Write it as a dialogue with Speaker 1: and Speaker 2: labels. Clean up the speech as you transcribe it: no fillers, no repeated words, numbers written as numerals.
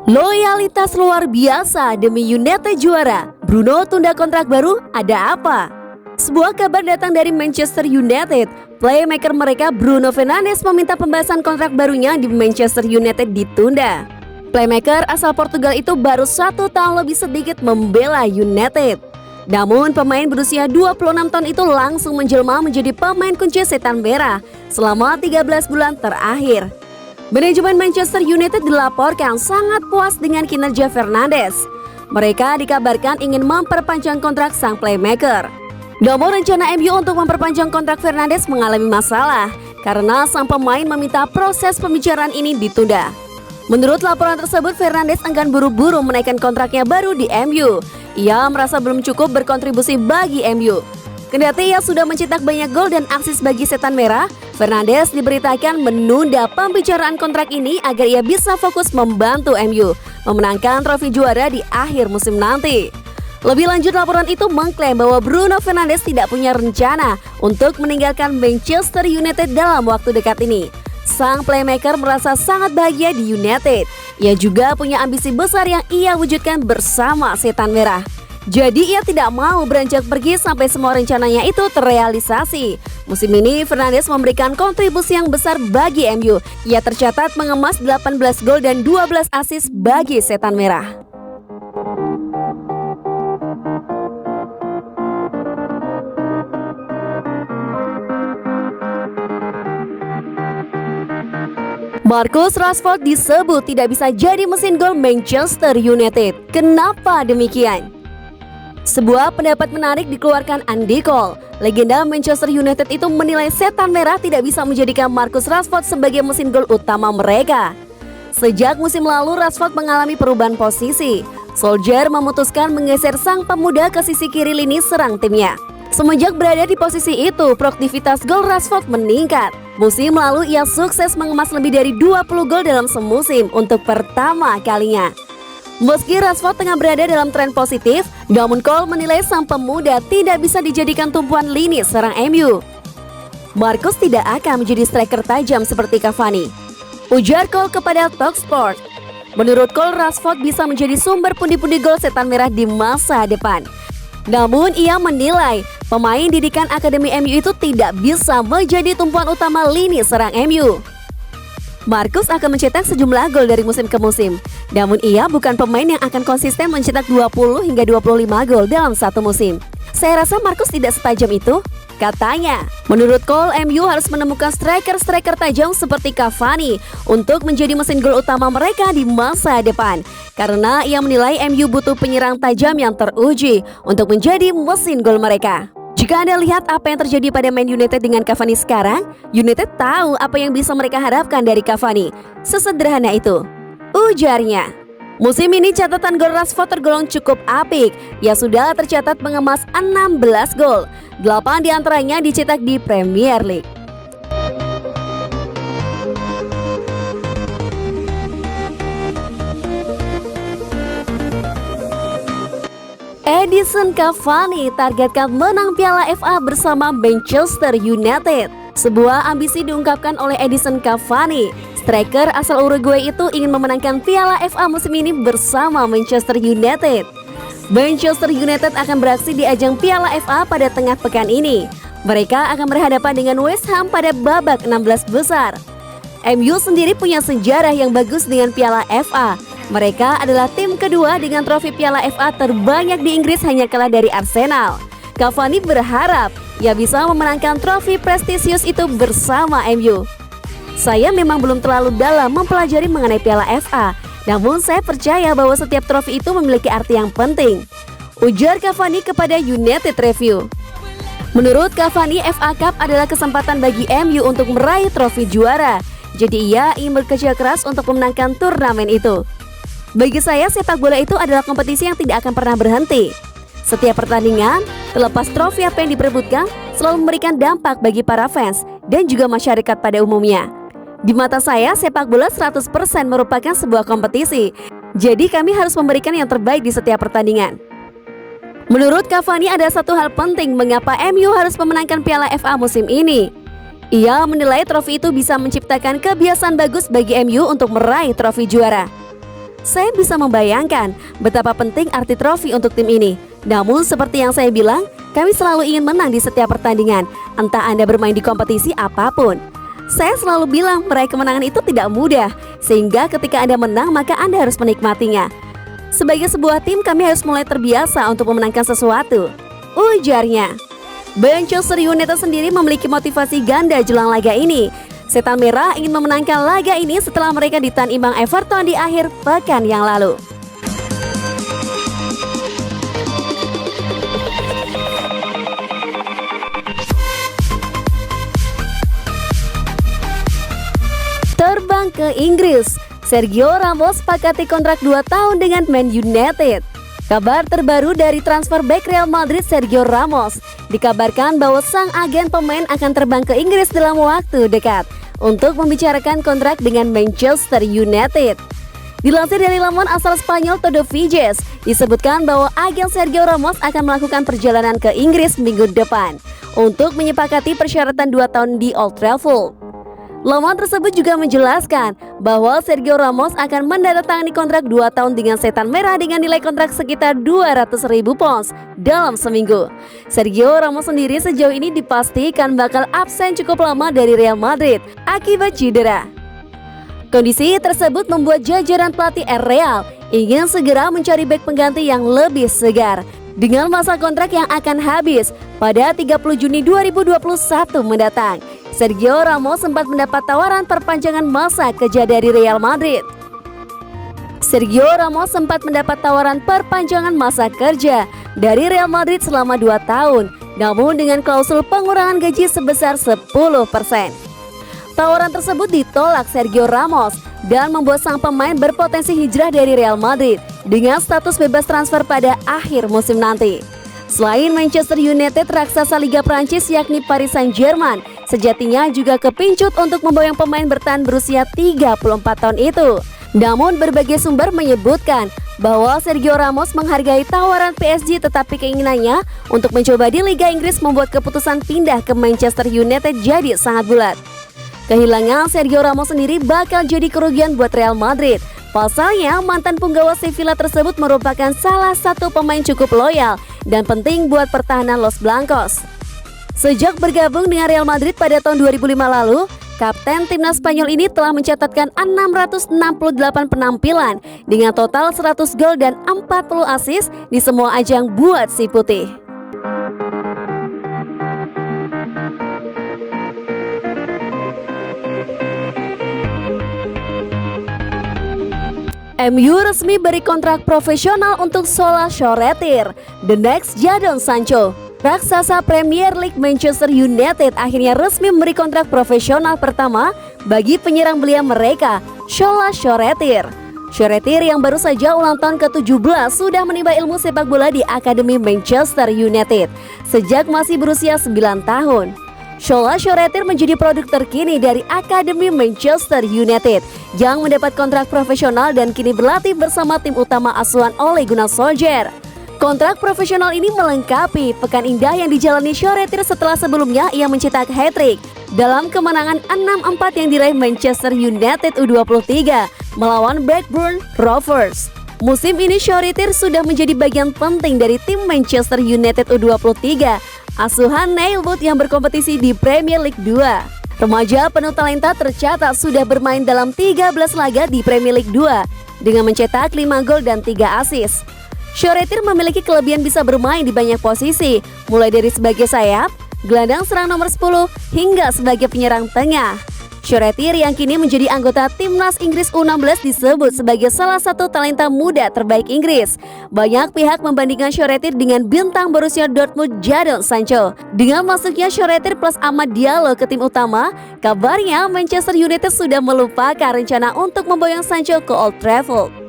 Speaker 1: Loyalitas luar biasa demi United juara. Bruno tunda kontrak baru, ada apa? Sebuah kabar datang dari Manchester United. Playmaker mereka Bruno Fernandes meminta pembahasan kontrak barunya di Manchester United ditunda. Playmaker asal Portugal itu baru 1 tahun lebih sedikit membela United. Namun pemain berusia 26 tahun itu langsung menjelma menjadi pemain kunci setan merah selama 13 bulan terakhir. Manajemen Manchester United dilaporkan sangat puas dengan kinerja Fernandes. Mereka dikabarkan ingin memperpanjang kontrak sang playmaker. Namun rencana MU untuk memperpanjang kontrak Fernandes mengalami masalah karena sang pemain meminta proses pembicaraan ini ditunda. Menurut laporan tersebut, Fernandes enggan buru-buru menaikkan kontraknya baru di MU. Ia merasa belum cukup berkontribusi bagi MU. Kendati ia sudah mencetak banyak gol dan asis bagi setan merah, Fernandes diberitakan menunda pembicaraan kontrak ini agar ia bisa fokus membantu MU memenangkan trofi juara di akhir musim nanti. Lebih lanjut, laporan itu mengklaim bahwa Bruno Fernandes tidak punya rencana untuk meninggalkan Manchester United dalam waktu dekat ini. Sang playmaker merasa sangat bahagia di United. Ia juga punya ambisi besar yang ia wujudkan bersama setan merah. Jadi ia tidak mau beranjak pergi sampai semua rencananya itu terrealisasi. Musim ini Fernandes memberikan kontribusi yang besar bagi MU. Ia tercatat mengemas 18 gol dan 12 assist bagi setan merah. Marcus Rashford disebut tidak bisa jadi mesin gol Manchester United. Kenapa demikian? Sebuah pendapat menarik dikeluarkan Andy Cole. Legenda Manchester United itu menilai setan merah tidak bisa menjadikan Marcus Rashford sebagai mesin gol utama mereka. Sejak musim lalu Rashford mengalami perubahan posisi. Solskjaer memutuskan menggeser sang pemuda ke sisi kiri lini serang timnya. Semenjak berada di posisi itu, produktivitas gol Rashford meningkat. Musim lalu ia sukses mengemas lebih dari 20 gol dalam semusim untuk pertama kalinya. Meski Rashford tengah berada dalam tren positif, namun Cole menilai sang pemuda tidak bisa dijadikan tumpuan lini serang MU. Marcus tidak akan menjadi striker tajam seperti Cavani, ujar Cole kepada Talksport. Menurut Cole, Rashford bisa menjadi sumber pundi-pundi gol setan merah di masa depan. Namun ia menilai pemain didikan Akademi MU itu tidak bisa menjadi tumpuan utama lini serang MU. Marcus akan mencetak sejumlah gol dari musim ke musim. Namun ia bukan pemain yang akan konsisten mencetak 20 hingga 25 gol dalam satu musim. Saya rasa Marcus tidak setajam itu, katanya. Menurut Cole, MU harus menemukan striker-striker tajam seperti Cavani untuk menjadi mesin gol utama mereka di masa depan. Karena ia menilai MU butuh penyerang tajam yang teruji untuk menjadi mesin gol mereka. Jika Anda lihat apa yang terjadi pada Man United dengan Cavani sekarang, United tahu apa yang bisa mereka harapkan dari Cavani. Sesederhana itu, ujarnya. Musim ini catatan gol Rashford tergolong cukup apik. Ia sudah tercatat mengemas 16 gol. 8 diantaranya dicetak di Premier League. Edinson Cavani targetkan menang Piala FA bersama Manchester United. Sebuah ambisi diungkapkan oleh Edinson Cavani. Striker asal Uruguay itu ingin memenangkan Piala FA musim ini bersama Manchester United. Manchester United akan beraksi di ajang Piala FA pada tengah pekan ini. Mereka akan berhadapan dengan West Ham pada babak 16 besar. MU sendiri punya sejarah yang bagus dengan Piala FA. Mereka adalah tim kedua dengan trofi Piala FA terbanyak di Inggris, hanya kalah dari Arsenal. Cavani berharap ia bisa memenangkan trofi prestisius itu bersama MU. Saya memang belum terlalu dalam mempelajari mengenai Piala FA, namun saya percaya bahwa setiap trofi itu memiliki arti yang penting, ujar Cavani kepada United Review. Menurut Cavani, FA Cup adalah kesempatan bagi MU untuk meraih trofi juara. Jadi ia ingin bekerja keras untuk memenangkan turnamen itu. Bagi saya, sepak bola itu adalah kompetisi yang tidak akan pernah berhenti. Setiap pertandingan, terlepas trofi apa yang diperebutkan, selalu memberikan dampak bagi para fans dan juga masyarakat pada umumnya. Di mata saya, sepak bola 100% merupakan sebuah kompetisi. Jadi kami harus memberikan yang terbaik di setiap pertandingan. Menurut Cavani, ada satu hal penting mengapa MU harus memenangkan Piala FA musim ini. Ia menilai trofi itu bisa menciptakan kebiasaan bagus bagi MU untuk meraih trofi juara. Saya bisa membayangkan betapa penting arti trofi untuk tim ini. Namun seperti yang saya bilang, kami selalu ingin menang di setiap pertandingan, entah Anda bermain di kompetisi apapun. Saya selalu bilang meraih kemenangan itu tidak mudah, sehingga ketika Anda menang maka Anda harus menikmatinya. Sebagai sebuah tim kami harus mulai terbiasa untuk memenangkan sesuatu, ujarnya. Manchester United sendiri memiliki motivasi ganda jelang laga ini. Setan Merah ingin memenangkan laga ini setelah mereka ditahan imbang Everton di akhir pekan yang lalu. Terbang ke Inggris, Sergio Ramos sepakati kontrak 2 tahun dengan Man United. Kabar terbaru dari transfer bek Real Madrid Sergio Ramos dikabarkan bahwa sang agen pemain akan terbang ke Inggris dalam waktu dekat untuk membicarakan kontrak dengan Manchester United. Dilansir dari laman asal Spanyol Todo Figes, disebutkan bahwa agen Sergio Ramos akan melakukan perjalanan ke Inggris minggu depan untuk menyepakati persyaratan 2 tahun di Old Trafford. Laman tersebut juga menjelaskan bahwa Sergio Ramos akan menandatangani kontrak 2 tahun dengan Setan Merah dengan nilai kontrak sekitar 200.000 pounds dalam seminggu. Sergio Ramos sendiri sejauh ini dipastikan bakal absen cukup lama dari Real Madrid akibat cedera. Kondisi tersebut membuat jajaran pelatih Real ingin segera mencari bek pengganti yang lebih segar dengan masa kontrak yang akan habis pada 30 Juni 2021 mendatang. Sergio Ramos sempat mendapat tawaran perpanjangan masa kerja dari Real Madrid. Sergio Ramos sempat mendapat tawaran perpanjangan masa kerja dari Real Madrid selama 2 tahun, namun dengan klausul pengurangan gaji sebesar 10%. Tawaran tersebut ditolak Sergio Ramos dan membuat sang pemain berpotensi hijrah dari Real Madrid dengan status bebas transfer pada akhir musim nanti. Selain Manchester United, raksasa Liga Prancis yakni Paris Saint-Germain sejatinya juga kepincut untuk memboyong pemain bertahan berusia 34 tahun itu. Namun berbagai sumber menyebutkan bahwa Sergio Ramos menghargai tawaran PSG, tetapi keinginannya untuk mencoba di Liga Inggris membuat keputusan pindah ke Manchester United jadi sangat bulat. Kehilangan Sergio Ramos sendiri bakal jadi kerugian buat Real Madrid. Pasalnya, mantan punggawa Sevilla tersebut merupakan salah satu pemain cukup loyal dan penting buat pertahanan Los Blancos. Sejak bergabung dengan Real Madrid pada tahun 2005 lalu, kapten timnas Spanyol ini telah mencatatkan 668 penampilan dengan total 100 gol dan 40 assist di semua ajang buat si putih. MU resmi beri kontrak profesional untuk Sola Shoretir, the next Jadon Sancho. Raksasa Premier League Manchester United akhirnya resmi memberi kontrak profesional pertama bagi penyerang belia mereka, Sola Shoretir. Shoretir yang baru saja ulang tahun ke-17 sudah menimba ilmu sepak bola di Akademi Manchester United sejak masih berusia 9 tahun. Sola Shoretir menjadi produk terkini dari Akademi Manchester United yang mendapat kontrak profesional dan kini berlatih bersama tim utama asuhan Ole Gunnar Solskjaer. Kontrak profesional ini melengkapi pekan indah yang dijalani Shoretir setelah sebelumnya ia mencetak hat-trick dalam kemenangan 6-4 yang diraih Manchester United U23 melawan Blackburn Rovers. Musim ini Shoretir sudah menjadi bagian penting dari tim Manchester United U23 asuhan Neil Wood yang berkompetisi di Premier League 2. Remaja penuh talenta tercatat sudah bermain dalam 13 laga di Premier League 2 dengan mencetak 5 gol dan 3 assist. Shoretir memiliki kelebihan bisa bermain di banyak posisi, mulai dari sebagai sayap, gelandang serang nomor 10, hingga sebagai penyerang tengah. Shoretir yang kini menjadi anggota timnas Inggris U16 disebut sebagai salah satu talenta muda terbaik Inggris. Banyak pihak membandingkan Shoretir dengan bintang Borussia Dortmund Jadon Sancho. Dengan masuknya Shoretir plus Amad Diallo ke tim utama, kabarnya Manchester United sudah melupakan rencana untuk memboyong Sancho ke Old Trafford.